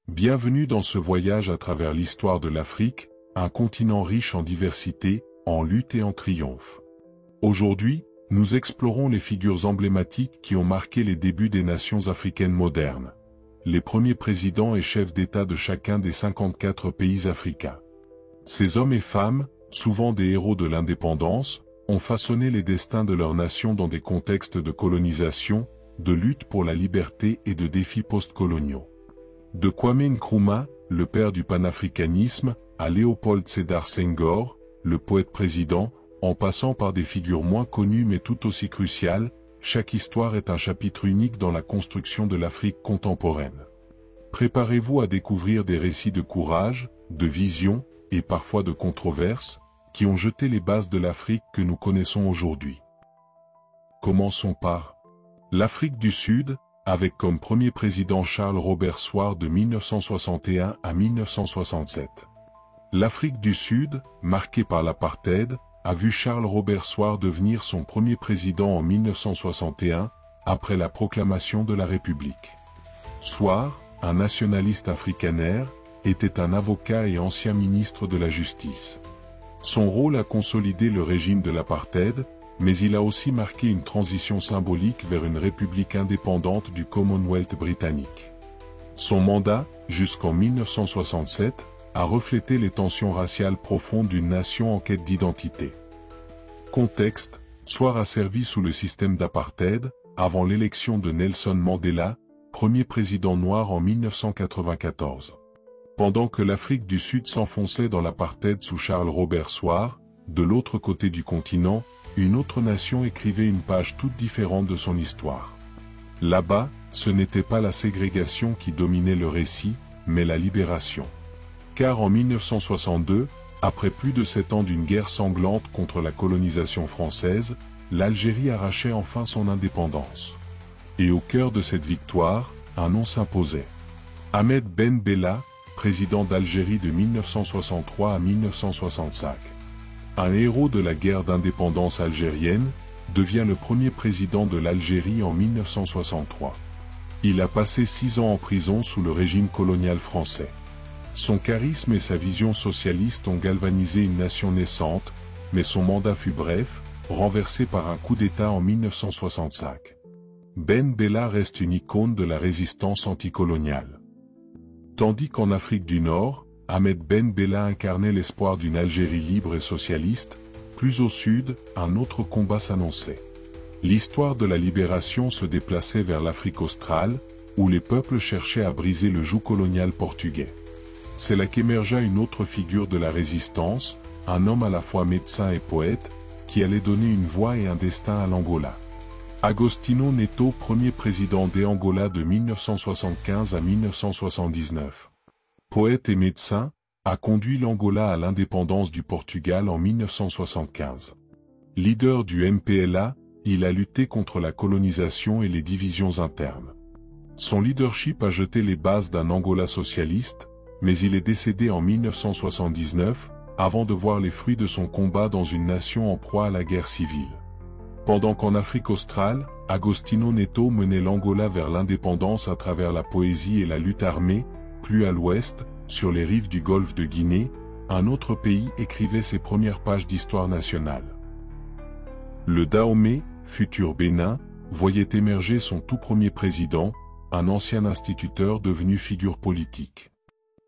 Bienvenue dans ce voyage à travers l'histoire de l'Afrique, un continent riche en diversité, en lutte et en triomphe. Aujourd'hui, nous explorons les figures emblématiques qui ont marqué les débuts des nations africaines modernes. Les premiers présidents et chefs d'État de chacun des 54 pays africains. Ces hommes et femmes, souvent des héros de l'indépendance, ont façonné les destins de leur nation dans des contextes de colonisation, de lutte pour la liberté et de défis post-coloniaux. De Kwame Nkrumah, le père du panafricanisme, à Léopold Sédar Senghor, le poète-président, en passant par des figures moins connues mais tout aussi cruciales, chaque histoire est un chapitre unique dans la construction de l'Afrique contemporaine. Préparez-vous à découvrir des récits de courage, de vision, et parfois de controverses, qui ont jeté les bases de l'Afrique que nous connaissons aujourd'hui. Commençons par l'Afrique du Sud, avec comme premier président Charles Robert Swart de 1961 à 1967. L'Afrique du Sud, marquée par l'apartheid, a vu Charles Robert Swart devenir son premier président en 1961, après la proclamation de la République. Swart, un nationaliste afrikaner, était un avocat et ancien ministre de la Justice. Son rôle a consolidé le régime de l'apartheid, mais il a aussi marqué une transition symbolique vers une république indépendante du Commonwealth britannique. Son mandat, jusqu'en 1967, a reflété les tensions raciales profondes d'une nation en quête d'identité. Contexte, Swart a servi sous le système d'apartheid, avant l'élection de Nelson Mandela, premier président noir en 1994. Pendant que l'Afrique du Sud s'enfonçait dans l'apartheid sous Charles Robert Swart, de l'autre côté du continent, une autre nation écrivait une page toute différente de son histoire. Là-bas, ce n'était pas la ségrégation qui dominait le récit, mais la libération. Car en 1962, après plus de 7 ans d'une guerre sanglante contre la colonisation française, l'Algérie arrachait enfin son indépendance. Et au cœur de cette victoire, un nom s'imposait. Ahmed Ben Bella, président d'Algérie de 1963 à 1965. Un héros de la guerre d'indépendance algérienne, devient le premier président de l'Algérie en 1963. Il a passé 6 ans en prison sous le régime colonial français. Son charisme et sa vision socialiste ont galvanisé une nation naissante, mais son mandat fut bref, renversé par un coup d'État en 1965. Ben Bella reste une icône de la résistance anticoloniale. Tandis qu'en Afrique du Nord, Ahmed Ben Bella incarnait l'espoir d'une Algérie libre et socialiste, plus au sud, un autre combat s'annonçait. L'histoire de la libération se déplaçait vers l'Afrique australe, où les peuples cherchaient à briser le joug colonial portugais. C'est là qu'émergea une autre figure de la résistance, un homme à la fois médecin et poète, qui allait donner une voix et un destin à l'Angola. Agostinho Neto, premier président d'Angola de 1975 à 1979. Poète et médecin, a conduit l'Angola à l'indépendance du Portugal en 1975. Leader du MPLA, il a lutté contre la colonisation et les divisions internes. Son leadership a jeté les bases d'un Angola socialiste, mais il est décédé en 1979, avant de voir les fruits de son combat dans une nation en proie à la guerre civile. Pendant qu'en Afrique australe, Agostinho Neto menait l'Angola vers l'indépendance à travers la poésie et la lutte armée, plus à l'ouest, sur les rives du golfe de Guinée, un autre pays écrivait ses premières pages d'histoire nationale. Le Dahomey, futur Bénin, voyait émerger son tout premier président, un ancien instituteur devenu figure politique.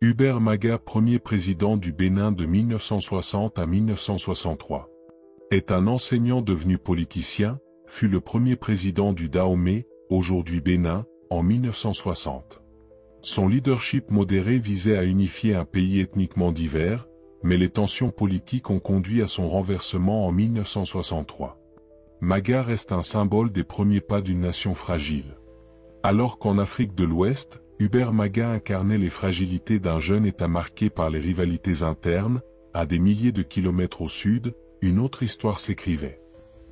Hubert Maga, premier président du Bénin de 1960 à 1963. Est un enseignant devenu politicien, fut le premier président du Dahomey, aujourd'hui Bénin, en 1960. Son leadership modéré visait à unifier un pays ethniquement divers, mais les tensions politiques ont conduit à son renversement en 1963. Maga reste un symbole des premiers pas d'une nation fragile. Alors qu'en Afrique de l'Ouest, Hubert Maga incarnait les fragilités d'un jeune État marqué par les rivalités internes, à des milliers de kilomètres au sud, une autre histoire s'écrivait.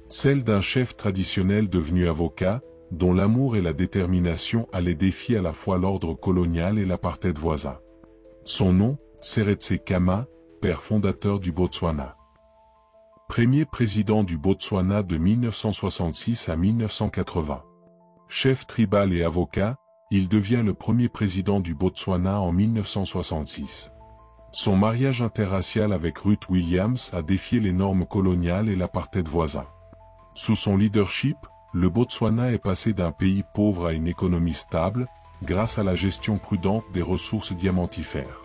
Celle d'un chef traditionnel devenu avocat, dont l'amour et la détermination allaient défier à la fois l'ordre colonial et l'apartheid voisin. Son nom, Seretse Khama, père fondateur du Botswana. Premier président du Botswana de 1966 à 1980. Chef tribal et avocat, il devient le premier président du Botswana en 1966. Son mariage interracial avec Ruth Williams a défié les normes coloniales et l'apartheid voisin. Sous son leadership, le Botswana est passé d'un pays pauvre à une économie stable, grâce à la gestion prudente des ressources diamantifères.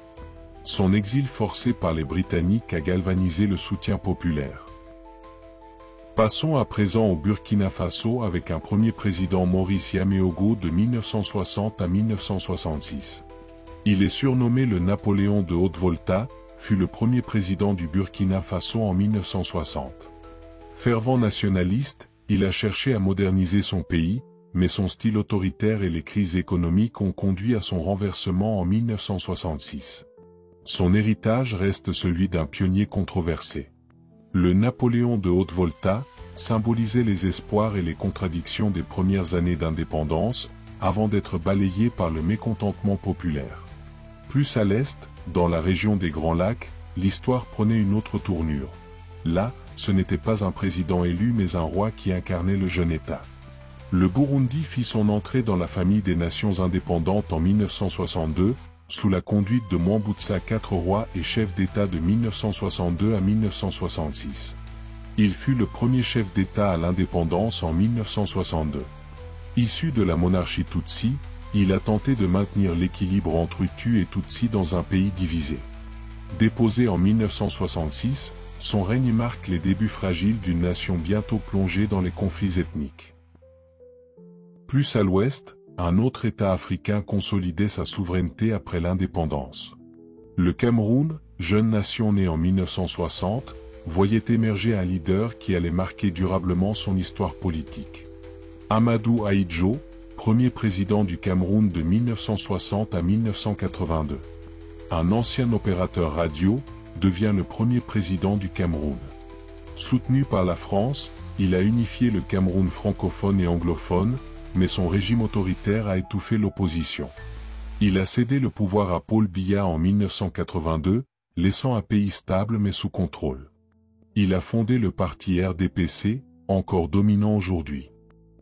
Son exil forcé par les Britanniques a galvanisé le soutien populaire. Passons à présent au Burkina Faso avec un premier président Maurice Yaméogo de 1960 à 1966. Il est surnommé le Napoléon de Haute-Volta, fut le premier président du Burkina Faso en 1960. Fervent nationaliste, il a cherché à moderniser son pays, mais son style autoritaire et les crises économiques ont conduit à son renversement en 1966. Son héritage reste celui d'un pionnier controversé. Le Napoléon de Haute-Volta symbolisait les espoirs et les contradictions des premières années d'indépendance, avant d'être balayé par le mécontentement populaire. Plus à l'est, dans la région des Grands Lacs, l'histoire prenait une autre tournure. Là, ce n'était pas un président élu mais un roi qui incarnait le jeune État. Le Burundi fit son entrée dans la famille des nations indépendantes en 1962, sous la conduite de Mwambutsa IV rois et chef d'État de 1962 à 1966. Il fut le premier chef d'État à l'indépendance en 1962. Issu de la monarchie Tutsi, il a tenté de maintenir l'équilibre entre Hutu et Tutsi dans un pays divisé. Déposé en 1966, son règne marque les débuts fragiles d'une nation bientôt plongée dans les conflits ethniques. Plus à l'ouest, un autre État africain consolidait sa souveraineté après l'indépendance. Le Cameroun, jeune nation née en 1960, voyait émerger un leader qui allait marquer durablement son histoire politique. Amadou Ahidjo, premier président du Cameroun de 1960 à 1982. Un ancien opérateur radio, devient le premier président du Cameroun. Soutenu par la France, il a unifié le Cameroun francophone et anglophone, mais son régime autoritaire a étouffé l'opposition. Il a cédé le pouvoir à Paul Biya en 1982, laissant un pays stable mais sous contrôle. Il a fondé le parti RDPC, encore dominant aujourd'hui.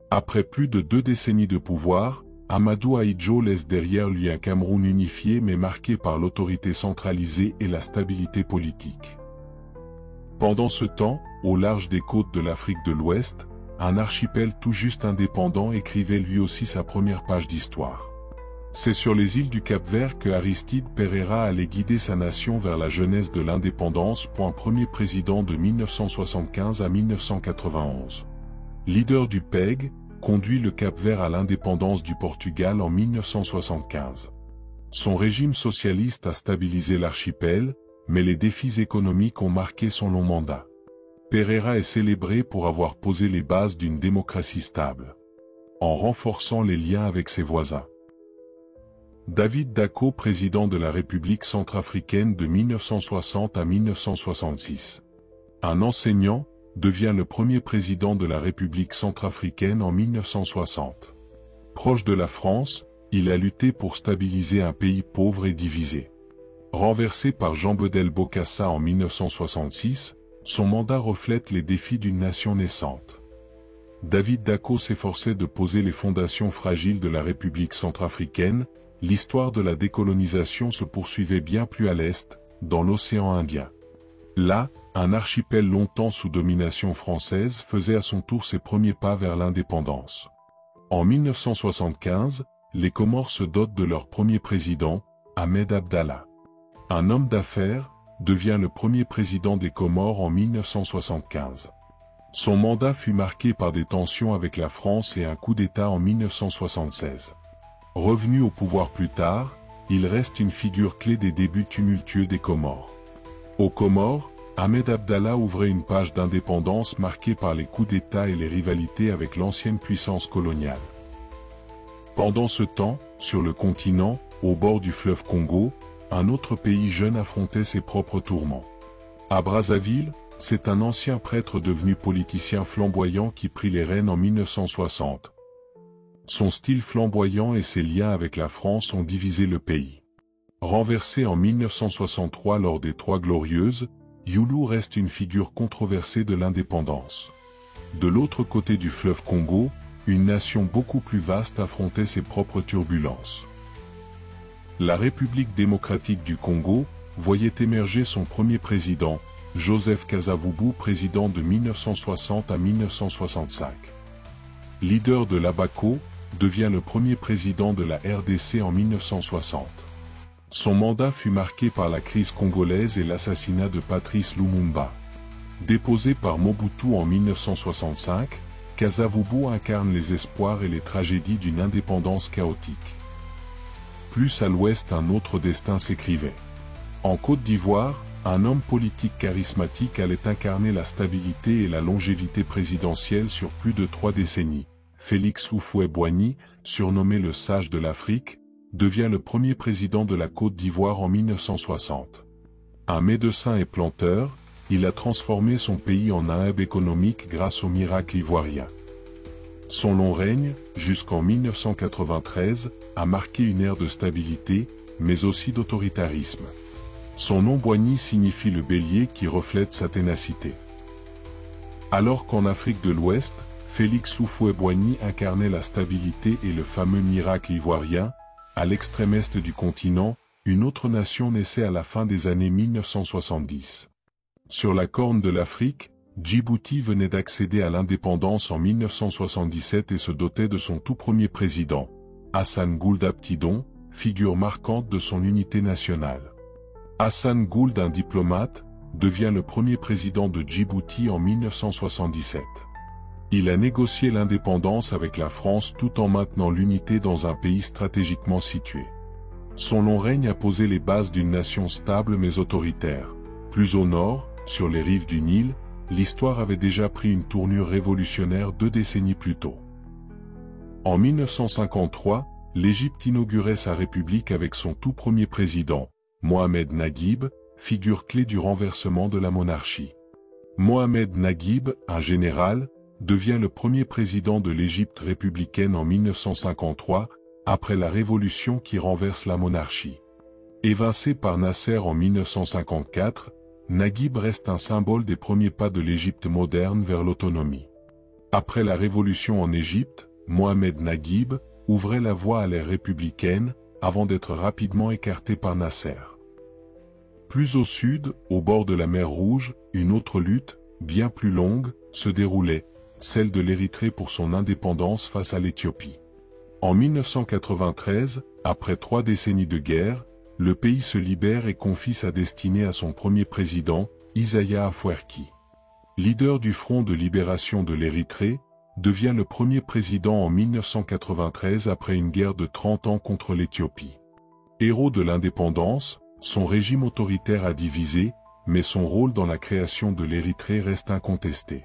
Après plus de 2 décennies de pouvoir, Amadou Ahidjo laisse derrière lui un Cameroun unifié mais marqué par l'autorité centralisée et la stabilité politique. Pendant ce temps, au large des côtes de l'Afrique de l'Ouest, un archipel tout juste indépendant écrivait lui aussi sa première page d'histoire. C'est sur les îles du Cap-Vert que Aristide Pereira allait guider sa nation vers la jeunesse de l'indépendance. Premier président de 1975 à 1991. Leader du PEG, conduit le Cap-Vert à l'indépendance du Portugal en 1975. Son régime socialiste a stabilisé l'archipel, mais les défis économiques ont marqué son long mandat. Pereira est célébré pour avoir posé les bases d'une démocratie stable, en renforçant les liens avec ses voisins. David Dacko, président de la République centrafricaine de 1960 à 1966. Un enseignant, devient le premier président de la République centrafricaine en 1960. Proche de la France, il a lutté pour stabiliser un pays pauvre et divisé. Renversé par Jean Bedel Bokassa en 1966, son mandat reflète les défis d'une nation naissante. David Dacko s'efforçait de poser les fondations fragiles de la République centrafricaine. L'histoire de la décolonisation se poursuivait bien plus à l'est, dans l'océan Indien. Là, un archipel longtemps sous domination française faisait à son tour ses premiers pas vers l'indépendance. En 1975, les Comores se dotent de leur premier président, Ahmed Abdallah. Un homme d'affaires, devient le premier président des Comores en 1975. Son mandat fut marqué par des tensions avec la France et un coup d'État en 1976. Revenu au pouvoir plus tard, il reste une figure clé des débuts tumultueux des Comores. Aux Comores, Ahmed Abdallah ouvrait une page d'indépendance marquée par les coups d'État et les rivalités avec l'ancienne puissance coloniale. Pendant ce temps, sur le continent, au bord du fleuve Congo, un autre pays jeune affrontait ses propres tourments. À Brazzaville, c'est un ancien prêtre devenu politicien flamboyant qui prit les rênes en 1960. Son style flamboyant et ses liens avec la France ont divisé le pays. Renversé en 1963 lors des Trois Glorieuses, Youlou reste une figure controversée de l'indépendance. De l'autre côté du fleuve Congo, une nation beaucoup plus vaste affrontait ses propres turbulences. La République démocratique du Congo voyait émerger son premier président, Joseph Kasavubu, président de 1960 à 1965. Leader de l'ABACO, devient le premier président de la RDC en 1960. Son mandat fut marqué par la crise congolaise et l'assassinat de Patrice Lumumba. Déposé par Mobutu en 1965, Kasavubu incarne les espoirs et les tragédies d'une indépendance chaotique. Plus à l'ouest, un autre destin s'écrivait. En Côte d'Ivoire, un homme politique charismatique allait incarner la stabilité et la longévité présidentielle sur plus de 3 décennies. Félix Houphouët-Boigny, surnommé le sage de l'Afrique, devient le premier président de la Côte d'Ivoire en 1960. Un médecin et planteur, il a transformé son pays en un hub économique grâce au miracle ivoirien. Son long règne, jusqu'en 1993, a marqué une ère de stabilité, mais aussi d'autoritarisme. Son nom Boigny signifie le bélier qui reflète sa ténacité. Alors qu'en Afrique de l'Ouest, Félix Houphouët-Boigny incarnait la stabilité et le fameux miracle ivoirien, à l'extrême est du continent, une autre nation naissait à la fin des années 1970. Sur la corne de l'Afrique, Djibouti venait d'accéder à l'indépendance en 1977 et se dotait de son tout premier président, Hassan Gould Abtidon, figure marquante de son unité nationale. Hassan Gould, un diplomate, devient le premier président de Djibouti en 1977. Il a négocié l'indépendance avec la France tout en maintenant l'unité dans un pays stratégiquement situé. Son long règne a posé les bases d'une nation stable mais autoritaire. Plus au nord, sur les rives du Nil, l'histoire avait déjà pris une tournure révolutionnaire 2 décennies plus tôt. En 1953, l'Égypte inaugurait sa république avec son tout premier président, Mohamed Naguib, figure clé du renversement de la monarchie. Mohamed Naguib, un général, devient le premier président de l'Égypte républicaine en 1953, après la révolution qui renverse la monarchie. Évincé par Nasser en 1954, Naguib reste un symbole des premiers pas de l'Égypte moderne vers l'autonomie. Après la révolution en Égypte, Mohamed Naguib ouvrait la voie à l'ère républicaine, avant d'être rapidement écarté par Nasser. Plus au sud, au bord de la mer Rouge, une autre lutte, bien plus longue, se déroulait, celle de l'Érythrée pour son indépendance face à l'Éthiopie. En 1993, après 3 décennies de guerre, le pays se libère et confie sa destinée à son premier président, Isaias Afwerki. Leader du Front de libération de l'Érythrée, devient le premier président en 1993 après une guerre de 30 ans contre l'Éthiopie. Héros de l'indépendance, son régime autoritaire a divisé, mais son rôle dans la création de l'Érythrée reste incontesté.